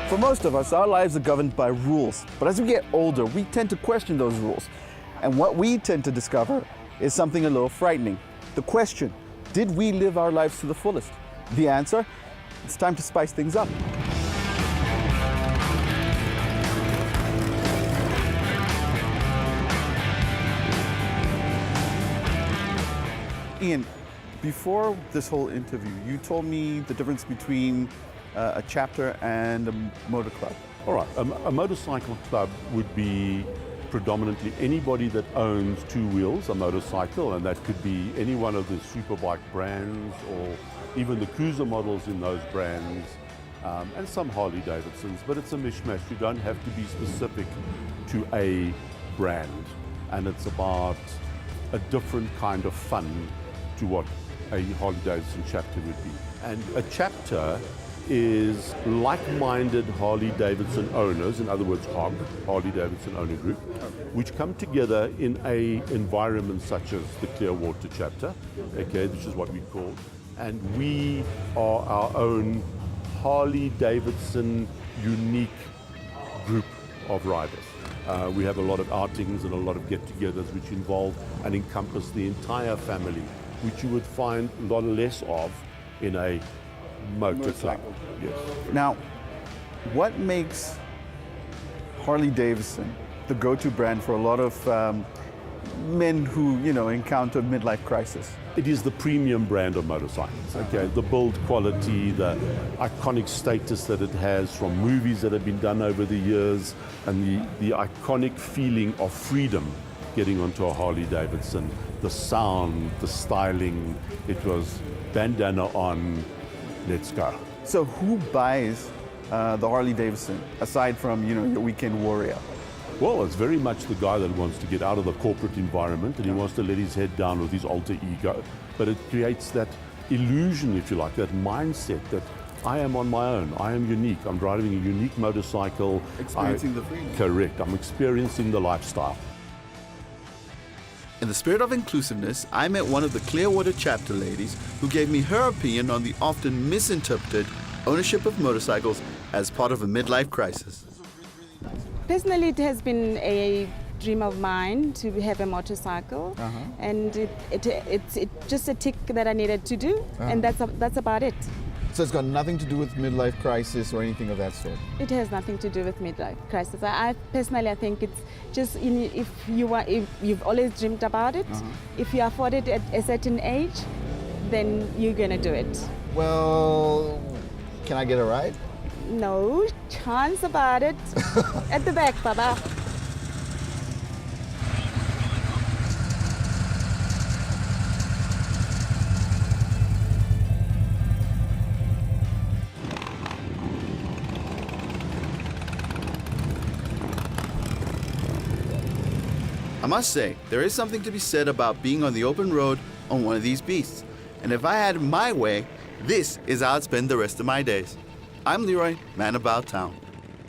For most of us, our lives are governed by rules. But as we get older, we tend to question those rules. And what we tend to discover is something a little frightening. The question, did we live our lives to the fullest? The answer, it's time to spice things up. Ian, before this whole interview, you told me the difference between a chapter and a motor club. All right, a motorcycle club would be predominantly anybody that owns two wheels, a motorcycle, and that could be any one of the superbike brands or even the cruiser models in those brands, and some Harley Davidsons, but it's a mishmash. You don't have to be specific to a brand, and it's about a different kind of fun to what a Harley Davidson chapter would be. And a chapter is like-minded Harley Davidson owners, in other words, HOG, Harley Davidson Owner Group, which come together in a environment such as the Clearwater chapter, okay, which is what we call, and we are our own Harley Davidson unique group of riders. We have a lot of outings and a lot of get-togethers which involve and encompass the entire family, which you would find a lot less of in a motor club. Yes. Now, what makes Harley Davidson the go-to brand for a lot of men who, encounter midlife crisis? It is the premium brand of motorcycles, okay? The build quality, the iconic status that it has from movies that have been done over the years, and the iconic feeling of freedom getting onto a Harley Davidson, the sound, the styling, it was bandana on, let's go. So who buys the Harley Davidson, aside from, your weekend warrior? Well, it's very much the guy that wants to get out of the corporate environment and he wants to let his head down with his alter ego. But it creates that illusion, if you like, that mindset that I am on my own, I am unique, I'm driving a unique motorcycle. Experiencing the freedom. Correct, I'm experiencing the lifestyle. In the spirit of inclusiveness, I met one of the Clearwater chapter ladies who gave me her opinion on the often misinterpreted ownership of motorcycles as part of a midlife crisis. Personally, it has been a dream of mine to have a motorcycle, and it's just a tick that I needed to do, and that's about it. So it's got nothing to do with midlife crisis or anything of that sort? It has nothing to do with midlife crisis. I personally, I think it's just if you've always dreamed about it, if you afford it at a certain age, then you're gonna do it. Well, can I get a ride? No chance about it. At the back, Baba. I must say, there is something to be said about being on the open road on one of these beasts. And if I had it my way, this is how I'd spend the rest of my days. I'm Leroy, man about town.